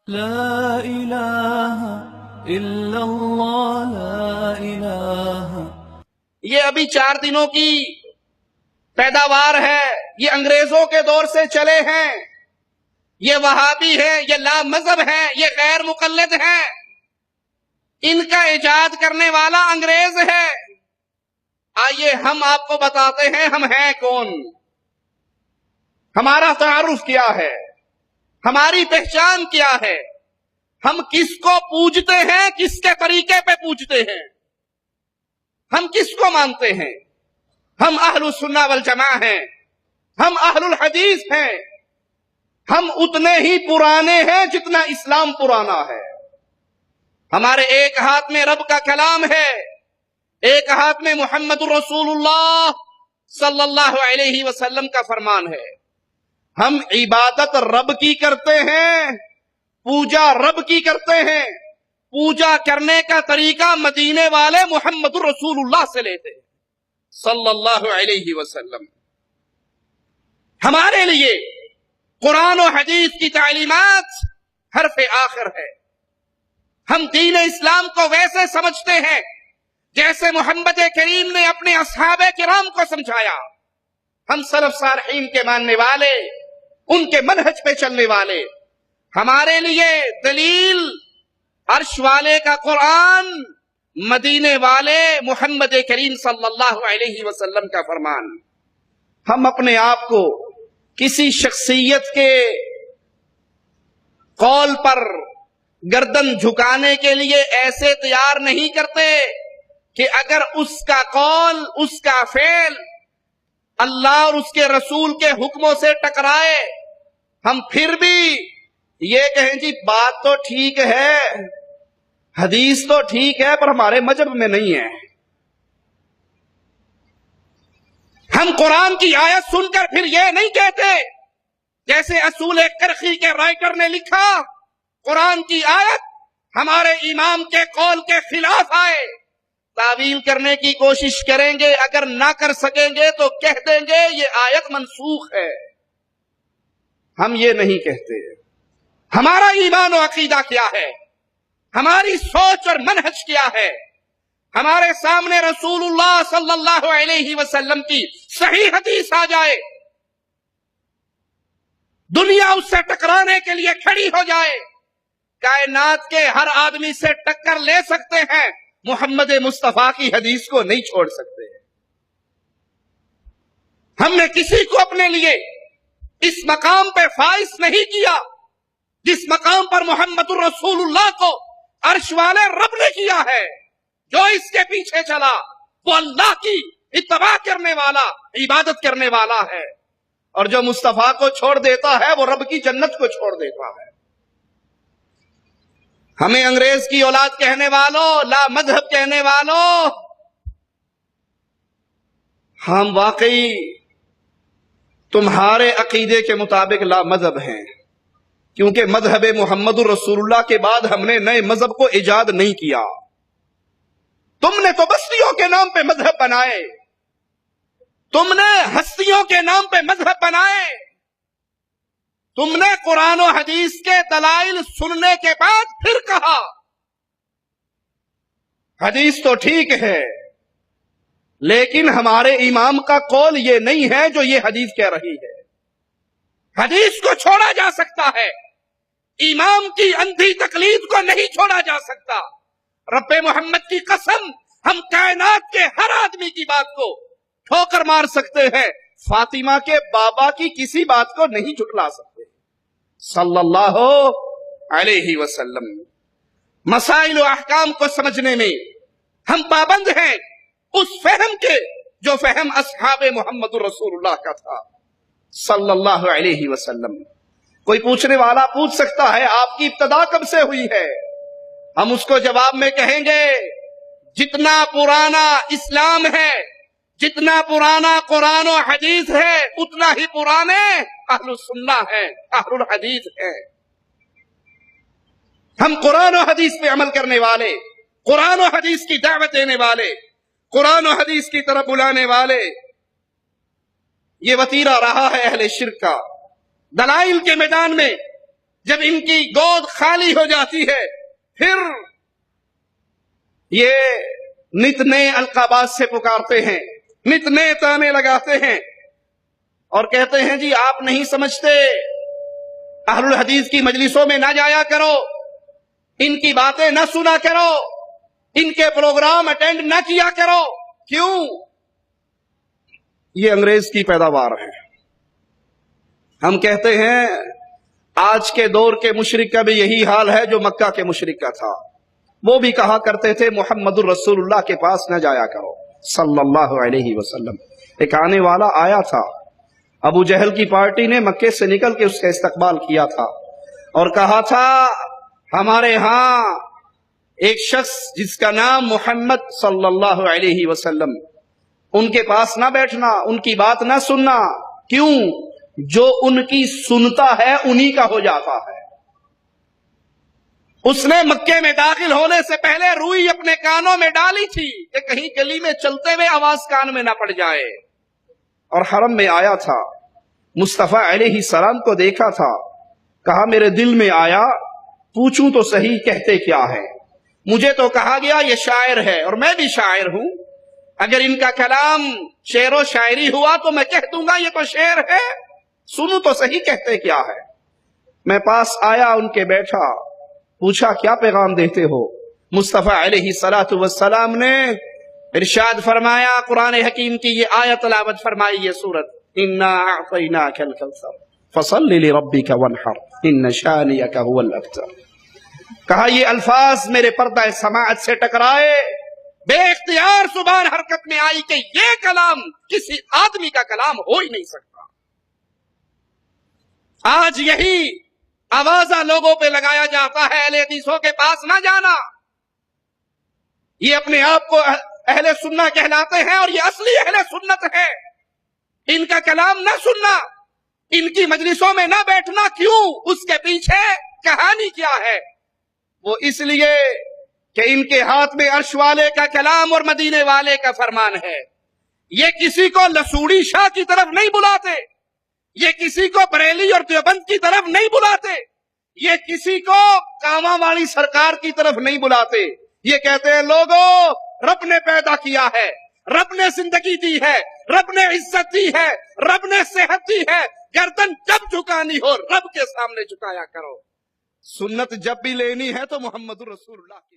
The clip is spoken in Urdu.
لا الہ الا اللہ لا الہ۔ یہ ابھی 4 دنوں کی پیداوار ہے، یہ انگریزوں کے دور سے چلے ہیں، یہ وہابی ہے، یہ لا مذہب ہے، یہ غیر مقلد ہے، ان کا ایجاد کرنے والا انگریز ہے۔ آئیے ہم آپ کو بتاتے ہیں ہم ہیں کون، ہمارا تعارف کیا ہے، ہماری پہچان کیا ہے، ہم کس کو پوجتے ہیں، کس کے طریقے پہ پوجتے ہیں، ہم کس کو مانتے ہیں۔ ہم اہل السنہ والجماع ہیں، ہم اہل الحدیث ہیں، ہم اتنے ہی پرانے ہیں جتنا اسلام پرانا ہے۔ ہمارے ایک ہاتھ میں رب کا کلام ہے، ایک ہاتھ میں محمد رسول اللہ صلی اللہ علیہ وسلم کا فرمان ہے۔ ہم عبادت رب کی کرتے ہیں، پوجا رب کی کرتے ہیں، پوجا کرنے کا طریقہ مدینے والے محمد رسول اللہ سے لیتے ہیں صلی اللہ علیہ وسلم۔ ہمارے لیے قرآن و حدیث کی تعلیمات حرف آخر ہے۔ ہم دین اسلام کو ویسے سمجھتے ہیں جیسے محمد کریم نے اپنے اصحاب کرام کو سمجھایا۔ ہم سلف صالحین کے ماننے والے، ان کے منہج پہ چلنے والے، ہمارے لیے دلیل عرش والے کا قرآن، مدینے والے محمد کریم صلی اللہ علیہ وسلم کا فرمان۔ ہم اپنے آپ کو کسی شخصیت کے قول پر گردن جھکانے کے لیے ایسے تیار نہیں کرتے کہ اگر اس کا قول، اس کا فعل اللہ اور اس کے رسول کے حکموں سے ٹکرائے، ہم پھر بھی یہ کہیں جی بات تو ٹھیک ہے، حدیث تو ٹھیک ہے، پر ہمارے مذہب میں نہیں ہے۔ ہم قرآن کی آیت سن کر پھر یہ نہیں کہتے جیسے اصول کرخی کے رائٹر نے لکھا، قرآن کی آیت ہمارے امام کے قول کے خلاف آئے، تعویل کرنے کی کوشش کریں گے، اگر نہ کر سکیں گے تو کہہ دیں گے یہ آیت منسوخ ہے۔ ہم یہ نہیں کہتے۔ ہمارا ایمان و عقیدہ کیا ہے، ہماری سوچ اور منہج کیا ہے۔ ہمارے سامنے رسول اللہ صلی اللہ علیہ وسلم کی صحیح حدیث آ جائے، دنیا اس سے ٹکرانے کے لیے کھڑی ہو جائے، کائنات کے ہر آدمی سے ٹکر لے سکتے ہیں، محمد مصطفیٰ کی حدیث کو نہیں چھوڑ سکتے۔ ہم نے کسی کو اپنے لیے اس مقام پہ فائز نہیں کیا جس مقام پر محمد الرسول اللہ کو عرش والے رب نے کیا ہے۔ جو اس کے پیچھے چلا وہ اللہ کی اتباع کرنے والا، عبادت کرنے والا ہے، اور جو مصطفیٰ کو چھوڑ دیتا ہے وہ رب کی جنت کو چھوڑ دیتا ہے۔ ہمیں انگریز کی اولاد کہنے والوں، لا مذہب کہنے والوں، ہم واقعی تمہارے عقیدے کے مطابق لا مذہب ہیں، کیونکہ مذہب محمد الرسول اللہ کے بعد ہم نے نئے مذہب کو ایجاد نہیں کیا۔ تم نے تو بستیوں کے نام پہ مذہب بنائے، تم نے ہستیوں کے نام پہ مذہب بنائے، تم نے قرآن و حدیث کے دلائل سننے کے بعد پھر کہا حدیث تو ٹھیک ہے لیکن ہمارے امام کا قول یہ نہیں ہے جو یہ حدیث کہہ رہی ہے۔ حدیث کو چھوڑا جا سکتا ہے، امام کی اندھی تقلید کو نہیں چھوڑا جا سکتا۔ رب محمد کی قسم، ہم کائنات کے ہر آدمی کی بات کو ٹھوکر مار سکتے ہیں، فاطمہ کے بابا کی کسی بات کو نہیں جھٹلا سکتے صلی اللہ علیہ وسلم۔ مسائل و احکام کو سمجھنے میں ہم پابند ہیں اس فہم کے جو فہم اصحاب محمد الرسول اللہ کا تھا صلی اللہ علیہ وسلم۔ کوئی پوچھنے والا پوچھ سکتا ہے آپ کی ابتدا کب سے ہوئی ہے؟ ہم اس کو جواب میں کہیں گے جتنا پرانا اسلام ہے، جتنا پرانا قرآن و حدیث ہے، اتنا ہی پرانے اہل السنہ ہیں، اہل الحدیث ہیں۔ ہم قرآن و حدیث پہ عمل کرنے والے، قرآن و حدیث کی دعوت دینے والے، قرآن و حدیث کی طرف بلانے والے۔ یہ وتیرہ رہا ہے اہل شرک کا۔ دلائل کے میدان میں جب ان کی گود خالی ہو جاتی ہے پھر یہ نت نئے القابات سے پکارتے ہیں، نت نئے تانے لگاتے ہیں اور کہتے ہیں جی آپ نہیں سمجھتے، اہل الحدیث کی مجلسوں میں نہ جایا کرو، ان کی باتیں نہ سنا کرو، ان کے پروگرام اٹینڈ نہ کیا کرو۔ کیوں؟ یہ انگریز کی پیداوار ہے۔ ہم کہتے ہیں آج کے دور کے مشرک کا بھی یہی حال ہے جو مکہ کے مشرک کا تھا۔ وہ بھی کہا کرتے تھے محمد الرسول اللہ کے پاس نہ جایا کرو صلی اللہ علیہ وسلم۔ ایک آنے والا آیا تھا، ابو جہل کی پارٹی نے مکے سے نکل کے اس کا استقبال کیا تھا اور کہا تھا ہمارے ہاں ایک شخص جس کا نام محمد صلی اللہ علیہ وسلم، ان کے پاس نہ بیٹھنا، ان کی بات نہ سننا۔ کیوں؟ جو ان کی سنتا ہے انہی کا ہو جاتا ہے۔ اس نے مکے میں داخل ہونے سے پہلے روئی اپنے کانوں میں ڈالی تھی کہ کہیں گلی میں چلتے ہوئے آواز کان میں نہ پڑ جائے، اور حرم میں آیا تھا، مصطفیٰ علیہ السلام کو دیکھا تھا، کہا میرے دل میں آیا پوچھوں تو صحیح کہتے کیا ہے۔ مجھے تو کہا گیا یہ شاعر ہے اور میں بھی شاعر ہوں، اگر ان کا کلام شعر و شاعری ہوا تو میں کہہ دوں گا یہ تو شعر ہے، سنو تو صحیح کہتے کیا ہے۔ میں پاس آیا، ان کے بیٹھا، پوچھا کیا پیغام دیتے ہو؟ مصطفیٰ علیہ الصلوۃ والسلام نے ارشاد فرمایا، قرآن حکیم کی یہ آیت تلاوت فرمائی، یہ سورت انا اعطیناک الکوثر فصل لربک وانحر ان شانئک هو الابتر۔ کہا یہ الفاظ میرے پردہ سماعت سے ٹکرائے، بے اختیار زبان حرکت میں آئی کہ یہ کلام کسی آدمی کا کلام ہو ہی نہیں سکتا۔ آج یہی آوازہ لوگوں پہ لگایا جاتا ہے اہل حدیثوں کے پاس نہ جانا۔ یہ اپنے آپ کو اہل سنت کہلاتے ہیں اور یہ اصلی اہل سنت ہے۔ ان کا کلام نہ سننا، ان کی مجلسوں میں نہ بیٹھنا، کیوں؟ اس کے پیچھے کہانی کیا ہے؟ وہ اس لیے کہ ان کے ہاتھ میں عرش والے کا کلام اور مدینے والے کا فرمان ہے۔ یہ کسی کو لسوڑی شاہ کی طرف نہیں بلاتے، یہ کسی کو بریلی اور دیوبند کی طرف نہیں بلاتے، یہ کسی کو کاما والی سرکار کی طرف نہیں بلاتے۔ یہ کہتے ہیں لوگوں، رب نے پیدا کیا ہے، رب نے زندگی دی ہے، رب نے عزت دی ہے، رب نے صحت دی ہے، گردن جب جھکانی ہو رب کے سامنے جھکایا کرو۔ سنت جب بھی لینی ہے تو محمد الرسول اللہ کی